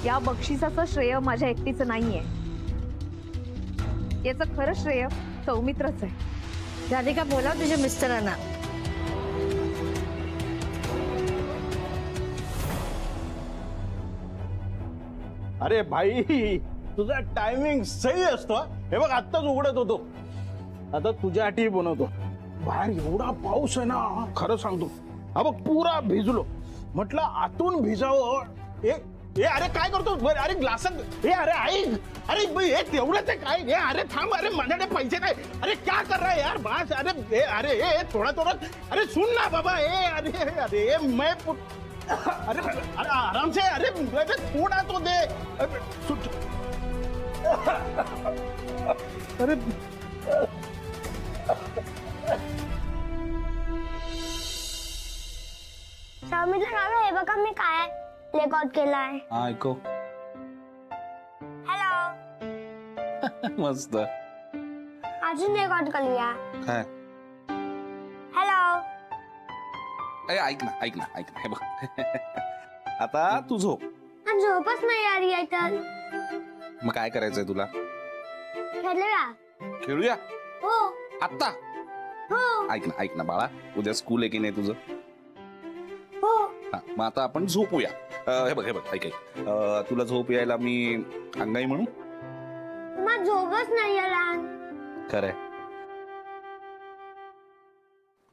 या बक्षिसाचं श्रेय माझ्या एकटीचं नाहीये, याचं खरं श्रेय सौमित्रच आहे। राधिका बोला तुझ्या मिस्टरांना। अरे भाई तुझा टायमिंग सही असतो। हे बघ आत्ताच उघडत होतो, आता तुझ्यासाठी बनवतो। बाहेर एवढा पाऊस आहे ना, खरं सांगतो हा बघ पुरा भिजलो। म्हटलं आतून भिजावं। ए अरे काय करतो? अरे ग्लासात अरे ऐक, अरे हे तेवढंच आहे काय? अरे थांब, अरे माझ्याकडे पैसे नाही। अरे क्या कर रहा है यार बास? अरे थोड़ा थोड़ा, अरे सुन ना बाबा। अरे अरे मैं अरे अरे आराम से, अरे थोड़ा तो दे। अरे सौमित्र काका हे बघा मी काय रेकॉर्ड केलाय। ऐको हॅलो मस्त। अजून रेकॉर्ड करूया काय? हॅलो ऐक ना ऐक ना ऐक ना, हे बघ आता तू झोप। झोपच नाही यार यार तर मग काय करायचंय तुला? खेळूया। खेळूया हो आत्ता? हो ऐक ना बाळा, उद्या स्कूल आहे की नाही तुझं? हो हा, मग आता आपण झोपूया। हे बघ ऐक तुला झोप यायला मी अंगाई म्हणू? मग झोपच नाही यार। खरंय?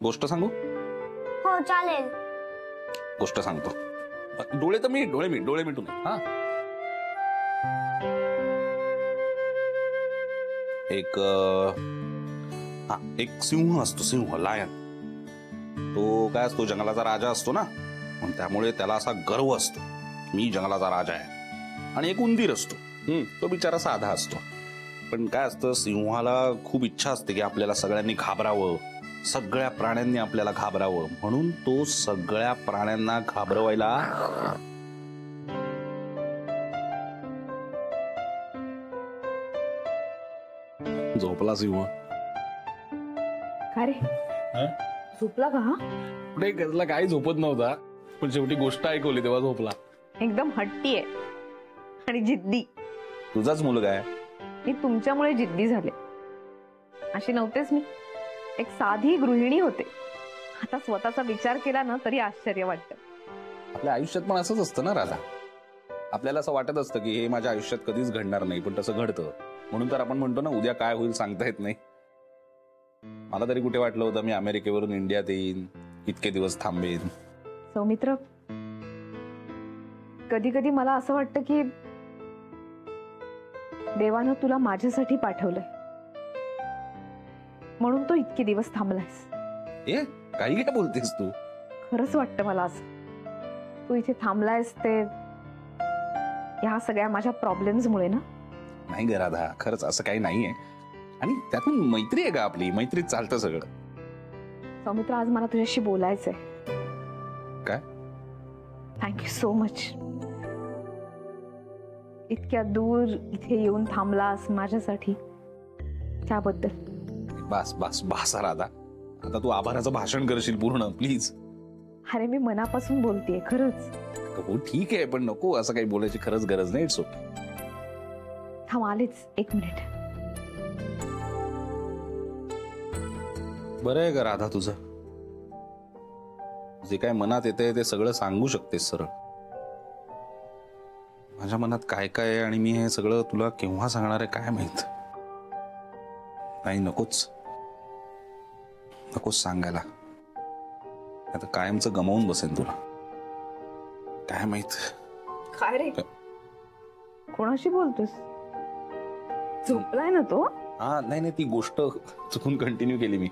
गोष्ट सांगू? हो चालेल। गोष्ट सांगतो। डोळे मिटू नये हा। एक सिंह असतो, सिंह लायन। तो काय असतो, जंगलाचा राजा असतो ना, त्यामुळे त्याला असा गर्व असतो मी जंगलाचा राजा आहे। आणि एक उंदीर असतो, तो बिचारा साधा असतो। पण काय असतं, सिंहाला खूप इच्छा असते की आपल्याला सगळ्यांनी घाबरावं, सगळ्या प्राण्यांनी आपल्याला घाबरावं, म्हणून तो सगळ्या प्राण्यांना घाबरवायला झोपला सिंह। का रे झोपला का? पुढे कसला काही झोपत नव्हता, पण शेवटी गोष्ट ऐकवली तेव्हा झोपला। एकदम हट्टी आहे आणि जिद्दी। तुझाच मुलगा आहे। मी तुमच्यामुळे जिद्दी झाले, अशी नव्हतेच मी। एक साधी गृहिणी होते, आता स्वतःचा विचार केला ना तरी आश्चर्य वाटतं। आपल्या आयुष्यात पण असंच असतं ना राधा, आपल्याला असं वाटत असतं की हे माझ्या आयुष्यात कधीच घडणार नाही, पण तसं घडतं। म्हणून तर आपण म्हणतो ना, उद्या काय होईल सांगता येत नाही। मला तरी कुठे वाटलं होतं मी अमेरिकेवरून इंडियात येईन, इतके दिवस थांबेन। सौमित्र, कधी कधी मला असं वाटतं की देवानं तुला माझ्यासाठी पाठवलंय, म्हणून तो इतके दिवस थांबलायस। काही काय बोलतेस तू? खरंच वाटतं मला असं, तू इथे थांबलायस ते ह्या सगळ्या माझ्या प्रॉब्लेम्स मुळे ना? नाही ग राधा, खरंच असं काही नाहीये। आणि त्यातून मैत्री आहे का आपली, मैत्रीत चालतं सगळं। सौमित्र, आज मला तुझ्याशी बोलायचंय। काय? थँक्यू सो मच, इतक्या दूर इथे येऊन थांबलास माझ्यासाठी, त्याबद्दल। बस बस बस राधा, आता तू आभाराचं भाषण करशील पूर्ण प्लीज। अरे मी मनापासून बोलतेय खरंच। हो ठीक आहे, पण नको असं काही बोलायची खरंच गरज नाही। It's okay. थांब आलेच, एक मिनिट। बरं आहे का राधा तुझं? जे काय मनात येतंय ते सगळं सांगू शकतेस सरळ। माझ्या मनात काय काय आहे आणि मी हे सगळं तुला केव्हा सांगणार आहे काय माहित। नाही नकोच सांगायला, आता कायमचं गमावून बसेन तुला। काय माहित काय रे, कोणाशी बोलतोस? झोपलाय ना तो? हा नाही ती गोष्ट चुकून कंटिन्यू केली मी।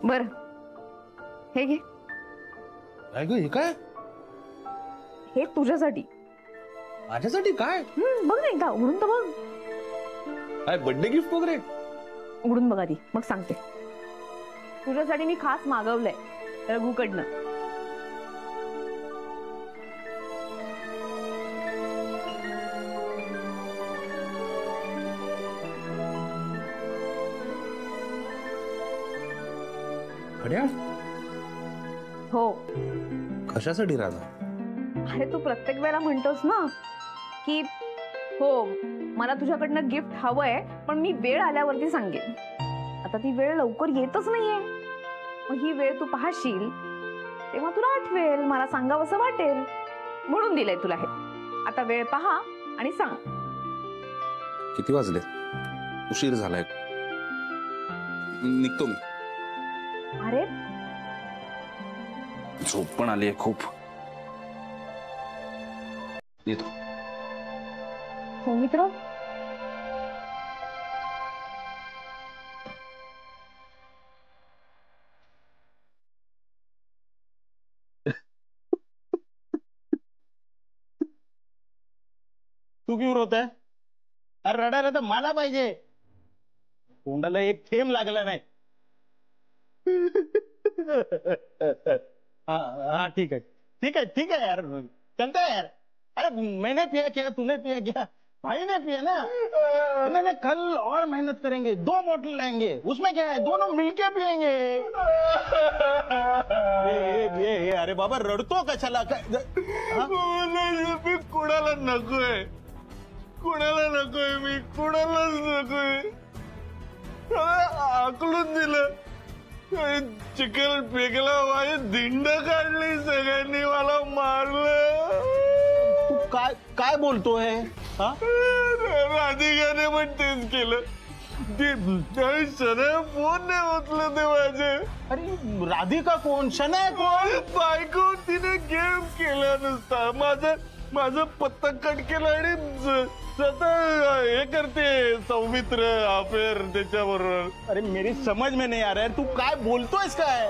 बर हे घे। काय ग हे काय? हे तुझ्यासाठी। माझ्यासाठी काय? बघ ना एकदा उघडून तर बघ। काय बर्थडे गिफ्ट वगैरे? उघडून बघ आधी, मग सांगते। तुझ्यासाठी मी खास मागवलंय रघुकडनं। घड्याळ? हो। कशासाठी राधा? अरे तू प्रत्येक वेळेला म्हणतोस ना की हो मला तुझ्याकडनं गिफ्ट हवंय, पण मी वेळ आल्यावरती सांगेन. आता ती वेळ लवकर येतच नाहीये. मग ही वेळ तू पाहशील तेव्हा तुला आठवेल, मला सांगावंसं वाटेल, म्हणून दिलंय तुला हे. आता वेळ पहा आणि सांग. किती वाजले? उशीर झालाय, निघतो मी. अरे झोप पण आली आहे खूप. येतो. हो मित्र. तू क्यों रोत आहे? अरे रडायला तर मला पाहिजे. तोंडाला एक थेंब लागला नाही. हाँ ठीक है ठीक है ठीक है यार, चलता है यार. अरे मैंने पिया क्या, तूने पिया क्या? भाई ने पिया ना. नहीं कल और मेहनत करेंगे, 2 बोतल लाएंगे, उसमें क्या है, दोनों मिलके पियेंगे. ये अरे बाबा रडतो कशाला? मी कुणाला नकोय, कुणाला नकोय, मी कुणालाच नकोय. आकलून दिलं, चिखल फेकला, माझी धिंड काढली, सगळ्यांनी मला मारलं. तू काय काय बोलतोय? राधिकाने पण तेच केलं. शनय फोन नाही उचलं ते माझे. अरे राधिका कोण? शनय कोण? बायको. तिने गेम केला नुसता. माझं पत्ता कट केलं आणि स्वतः हे करते, सौमित्र अफेअर त्याच्याबरोबर. अरे मेरी समज में नहीं आ रहा है, तू काय बोलतोयस काय?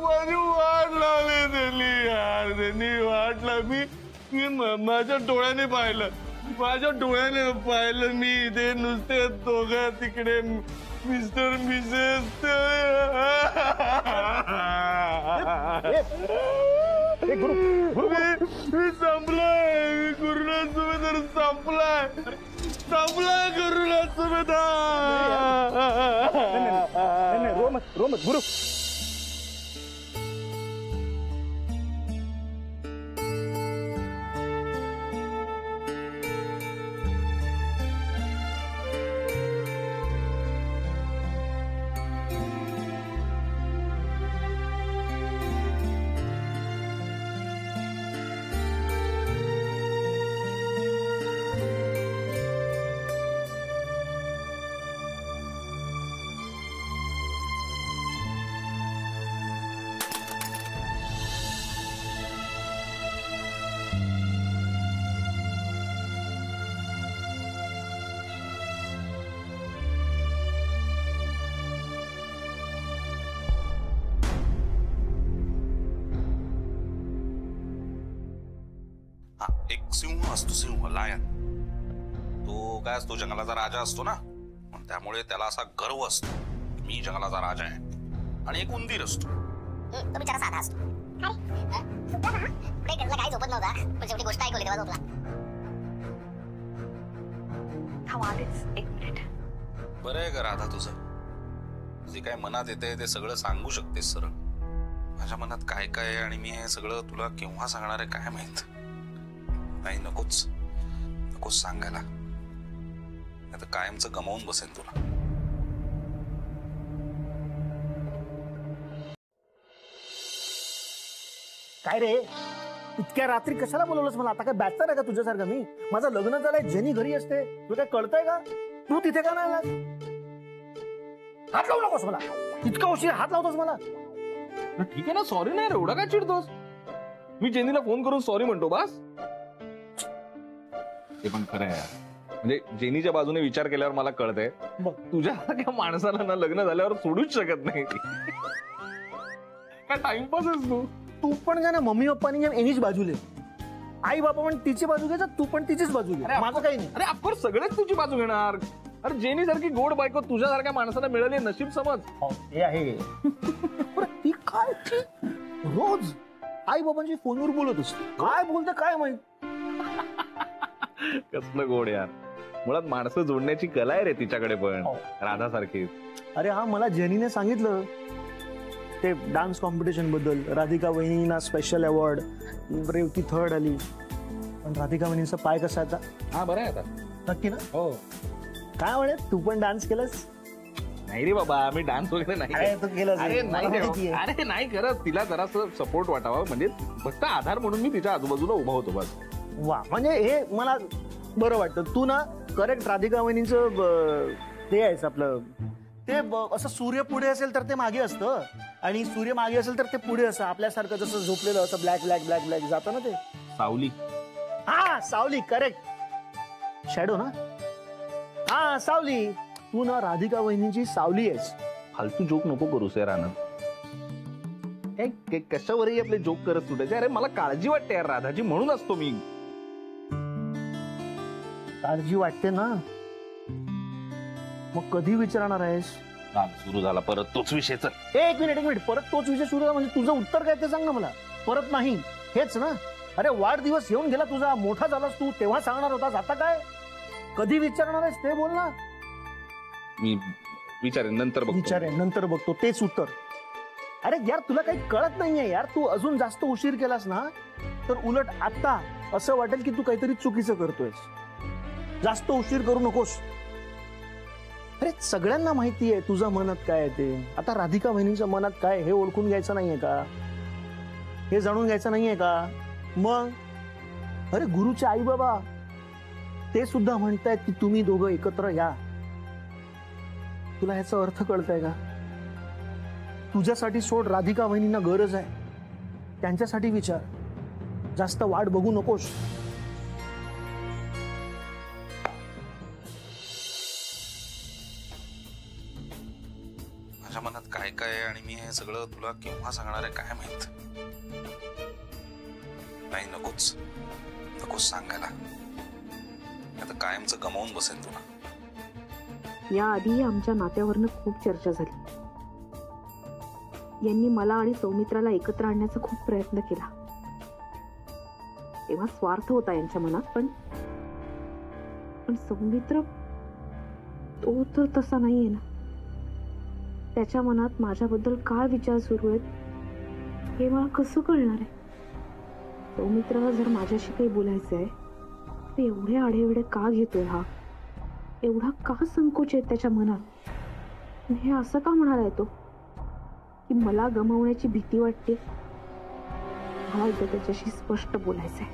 माझी वाट लावली त्यांनी यार, त्यांनी वाट लावली. मी माझ्या डोळ्याने पाहिलं, माझ्या डोळ्याने पाहिलं मी. ते नुसते दोघं तिकडे मिस्टर मिसेस. मी संपलाय, गुरुनाथ सुभेदार संपलाय, संपलाय गुरुनाथ सुभेदार. रो मत गुरु. एक सिंह असतो, सिंह, लायन. तो काय असतो, जंगलाचा राजा असतो ना, त्यामुळे त्याला असा गर्व असतो, मी जंगलाचा राजा आहे. आणि एक उंदीर असतो, तो बिचारा साधा असतो. पुढे घरला काही झोपत नव्हता, पण शेवटी गोष्ट ऐकवली तेव्हा झोपला. एक मिनिट. बरं आहे का राधा, तुझं जे काय मनात येते ते सगळं सांगू शकतेस सरळ. माझ्या मनात काय काय आहे आणि मी हे सगळं तुला केव्हा सांगणार आहे काय माहित. नाही, नकोच नकोच सांगायला, नाही तर कायमचं गमावून बसेन तुला. काय रे, इतक्या रात्री कशाला बोलवलंस मला? आता काय बॅचलर आहे का तुझ्यासारखं मी? माझं लग्न झालंय, जेनी घरी असते, तुला काय कळतंय का? तू तिथे का नाही आलास? हात लावू नकोस मला. इतका उशीर हात लावतोस मला? ठीक आहे ना, सॉरी नाही, एवढा काय चिडतोस? मी जेनीला फोन करून सॉरी म्हणतो बस. ते पण खरं आहे, म्हणजे जेनीच्या बाजूने विचार केल्यावर मला कळतंय तुझ्या माणसाला ना लग्न झाल्यावर सोडूच शकत नाही. काय टाइमपास आहेस तू पण काय ना, मम्मी पप्पानी एनीच बाजूले, आई बाबा पण तिची बाजू घ्यायचा, तू पण तिचीच बाजू घे. माझं काही नाही. अरे ऑफकोर्स सगळेच तुझी बाजू घेणार. अरे जेनी सारखी गोड बायको तुझ्यासारख्या माणसाला मिळाली, नशीब समज. हे आहे. ती काय रोज आई बाबांची फोनवर बोलत असते, काय बोलते काय माहित. कसलं गोड यार. मुळात माणसं जोडण्याची कला आहे रे तिच्याकडे पण, राधा सारखी. अरे हा, मला जेनीने सांगितलं ते डान्स कॉम्पिटिशन बद्दल राधिका वहिनींना स्पेशल अवॉर्ड, रेवती थर्ड आली. पण राधिका वहिनींचा पाय कसा आता? हा बरं आहे आता. नक्की ना? हो. काय म्हणे, तू पण डान्स केलास? नाही रे बाबा, मी डान्स वगैरे नाही अरे, केला. तू केलंस रे. अरे नाही मला रे माहितीये. बाबा. अरे नाही करत, तिला जरासं सपोर्ट वाटावा, म्हणजे फक्त आधार म्हणून मी तिच्या आजूबाजूला उभा होतो बस. वा, म्हणजे हे मला बरं वाटतं. तू ना करेक्ट राधिका वहिनींचं ते आहेस आपलं. ते असं सूर्य पुढे असेल तर ते मागे असतं, आणि सूर्य मागे असेल तर ते पुढे असतं. आपल्यासारखं जसं झोपलेलं असं ब्लॅक ब्लॅक ब्लॅक ब्लॅक जातं ना ते. सावली. हा, सावली, करेक्ट. शॅडो ना? हा, सावली. तू ना राधिका वहिनींची सावली आहेस. फालतू जोक नको करूस यार आनंद. कशावरही आपले जोक करत सुटायचे. अरे मला काळजी वाटते यार राधाची, म्हणून असतो मी. काळजी वाटते ना, मग कधी विचारणार आहेस? सुरू झाला परत तोच विषय. चल एक मिनिट, परत तोच विषय सुरू झाला म्हणजे तुझं उत्तर काय ते सांग ना मला. परत नाही हेच ना? अरे वाढदिवस येऊन गेला तुझा, मोठा झालास तू, तेव्हा सांगणार होतास, आता काय? कधी विचारणार आहेस ते बोल ना. मी विचारेन, नंतर बघतो. विचारेन, नंतर बघतो, तेच उत्तर. अरे यार, तुला काही कळत नाहीये यार. तू अजून जास्त उशीर केलास ना तर उलट आता असं वाटेल की तू काहीतरी चुकीचं करतोयस. जास्त उशीर करू नकोस. अरे सगळ्यांना माहिती आहे तुझं मनात काय आहे ते. आता राधिका वहिनीच्या मनात काय हे ओळखून घ्यायचं नाहीये का? हे जाणून घ्यायचं नाहीये का? मग अरे गुरुचे आई बाबा ते सुद्धा म्हणतायत की तुम्ही दोघं एकत्र या. तुला ह्याचा अर्थ कळतंय का? तुझ्यासाठी सोड, राधिका वहिनींना गरज आहे, त्यांच्यासाठी विचार. जास्त वाट बघू नकोस. माझ्या मनात काय काय आहे आणि मी हे सगळं तुला केव्हा सांगणार आहे काय माहित. नाही, नकोच सांगायला. आता कायमचं गमावून बसेल तुला. याआधी आमच्या नात्यावरनं खूप चर्चा झाली. यांनी मला आणि सौमित्राला एकत्र आणण्याचा खूप प्रयत्न केला. तेव्हा स्वार्थ होता यांच्या मनात, पण सौमित्र तो तर तसा नाहीये ना. त्याच्या मनात माझ्याबद्दल काय विचार सुरू आहेत हे मला कसं कळणार आहे? सौमित्राला जर माझ्याशी काही बोलायचंय तर एवढे आढेवेढे का घेतोय हा? एवढा का संकोच आहे त्याच्या मनात? हे असं का म्हणालाय तो की मला गमावण्याची भीती वाटते? मला एकदा त्याच्याशी स्पष्ट बोलायचंय.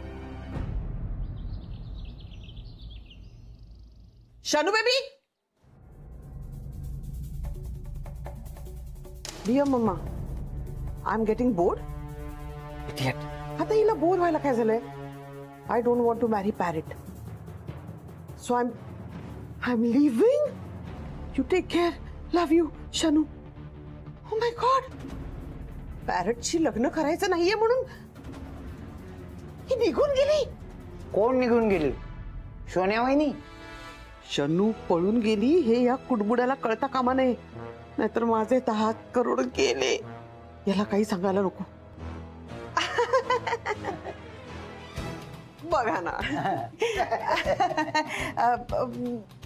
Shanu baby. Dear mamma, I am getting bored. आता हिला बोर व्हायला काय झालंय? I don't want to marry parrot, so I am leaving. You take care. Love you Shanu. Oh my god, पॅरेटशी लग्न करायचं नाहीये म्हणून ही निघून गेली. कोण निघून गेली? सोन्या वहिनी. शनू पळून गेली हे या कुडबुड्याला कळता कामा नये, नाहीतर माझे 10 करोड गेले. याला काही सांगायला नको. बघा ना,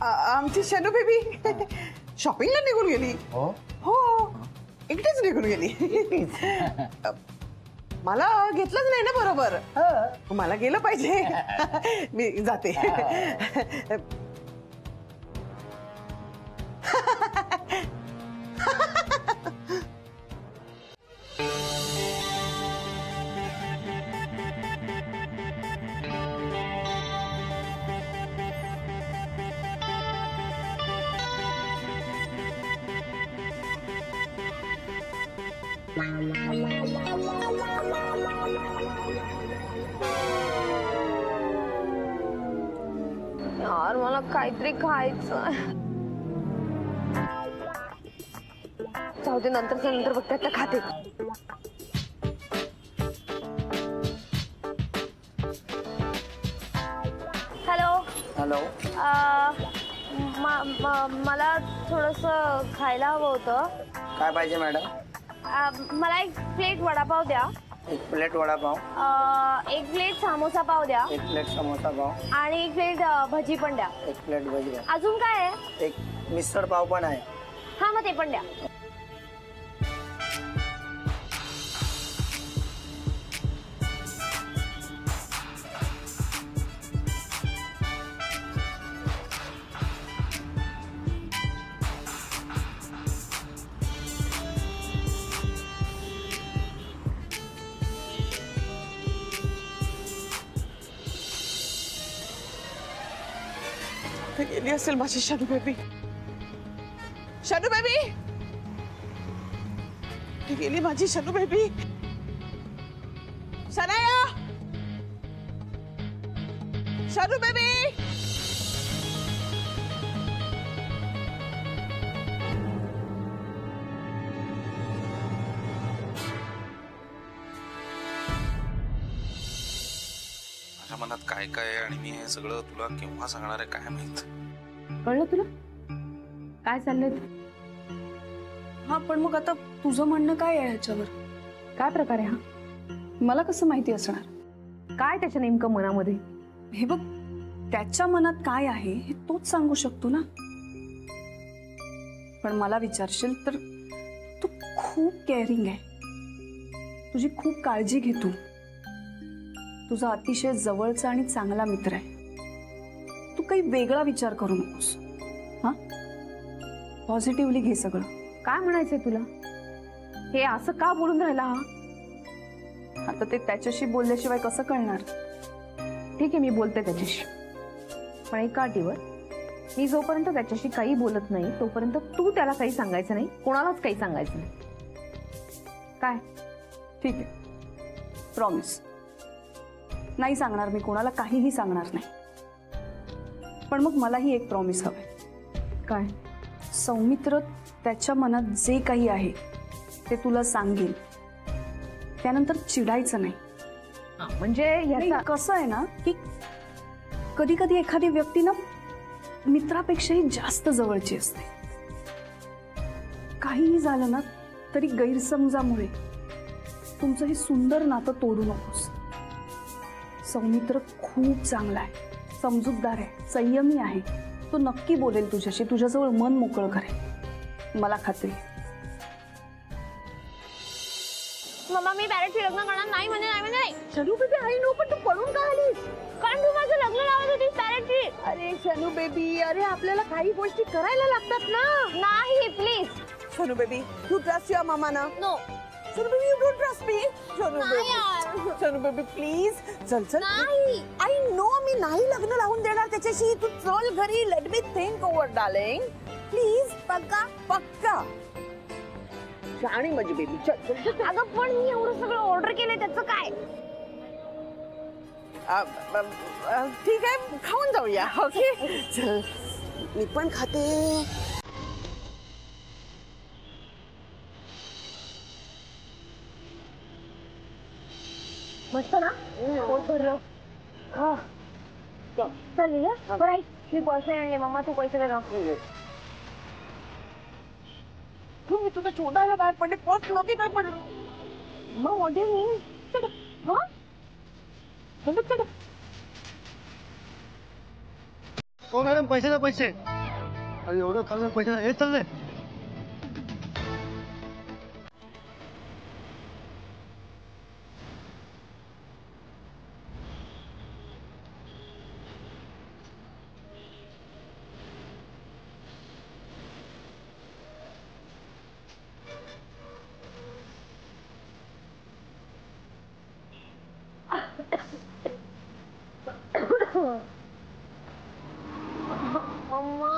आमची शनू बेबी शॉपिंगला निघून गेली. हो, एकटीच निघून गेली. मला घेतलंच नाही ना बरोबर. मला गेलं पाहिजे. मी जाते. यार मला काहीतरी खायचं. जाऊ दे, नंतर बघते, आता खाते. Hello hello. मला थोडंसं खायला हवं होतं. काय पाहिजे मॅडम? मला एक प्लेट वडापाव द्या. 1 प्लेट वडापाव. 1 प्लेट समोसा पाव द्या. 1 प्लेट समोसा पाव. आणि 1 प्लेट भजी पण द्या. 1 प्लेट भजी द्या. अजून काय आहे? 1 मिसळ पाव पण आहे. हा, मग ते पण द्या. कुठे गेली असेल माझी शनू बेबी? शनू बेबी कुठे गेली माझी शनू बेबी? शनाया, शनू बेबी. माझ्या मनात काय काय आहे आणि मी हे सगळं तुला केव्हा सांगणार आहे काय माहित. कळलं तुला काय चाललंय ते? हा पण मग आता तुझं म्हणणं काय आहे ह्याच्यावर? काय प्रकार आहे हा? मला कसं माहिती असणार? काय त्याच्या नेमकं मनामध्ये? हे बघ, त्याच्या मनात काय आहे हे तूच सांगू शकतो ना. पण मला विचारशील तर तू खूप केअरिंग आहे, तुझी खूप काळजी घे तू. तुझा अतिशय जवळचा आणि चांगला मित्र आहे. तू काही वेगळा विचार करू नकोस. हा, पॉझिटिव्हली घे सगळं. काय म्हणायचंय तुला? हे असं का बोलून राहिला हा? आता ते त्याच्याशी बोलल्याशिवाय कसं कळणार? ठीक आहे, मी बोलते त्याच्याशी, पण एका अटीवर. मी जोपर्यंत त्याच्याशी काही बोलत नाही तोपर्यंत तू त्याला काही सांगायचं नाही, कोणालाच काही सांगायचं नाही. काय? ठीक आहे, प्रॉमिस. नाही सांगणार, मी कोणाला काहीही सांगणार नाही. पण मग मलाही एक प्रॉमिस हवंय. काय? सौमित्र त्याच्या मनात जे काही आहे ते तुला सांगेल, त्यानंतर चिडायचं नाही. म्हणजे नाही, कसं आहे ना की कधी कधी एखादी व्यक्ती ना मित्रापेक्षाही जास्त जवळची असते. काहीही झालं ना तरी गैरसमजामुळे तुमचं हे सुंदर नातं तोडू नकोस. सौमित्र खूप चांगला आहे, समजूतदार आहे, संयमी आहे. तो नक्की बोलेल तुझ्याशी, तुझ्याजवळ मन मोकळं करेल, मला खात्री. मम्मा मी पॅरेंटशी लग्न करणार नाही म्हणजे नाही म्हणजे नाही. शनू बेबी, आई नो, पण तू पळून का आलीस? कारण तू माझं लग्न लावत होतीस पॅरेंटशी. अरे शनू बेबी, अरे आपल्याला काही गोष्टी करायला लागतात ना. नाही please. Shanu baby, you trust your mama ना? No. Shanu baby, you don't trust me. Shanu नाही यार. Baby, Shanu baby please. चल चल. नाही. आई नो, मी नाही लग्न लावून देणार त्याच्याशी. तू चल घरी. Let me think over darling. Please. पक्का? पक्का. शाणी माझी बेबी. चल चल चल. अगं पण मी एवढं सगळं ऑर्डर केलंय त्याचं काय? ठीक आहे, खाऊन जाऊया. ओके चल, मी पण खाते. मस्त ना? पोट भरलं. चालेल ना? बरं आई, मी पैसे आणले. मम्मा तू पैसे दे ना. तू मी तुझं शोधायला बाहेर पडले, पर्स नव्हती काय पडलं. मग what do you mean? हा? हो मॅडम, पैसे द्या पैसे. अरे एवढं खर्च पैसे हे चाललंय. मम्मा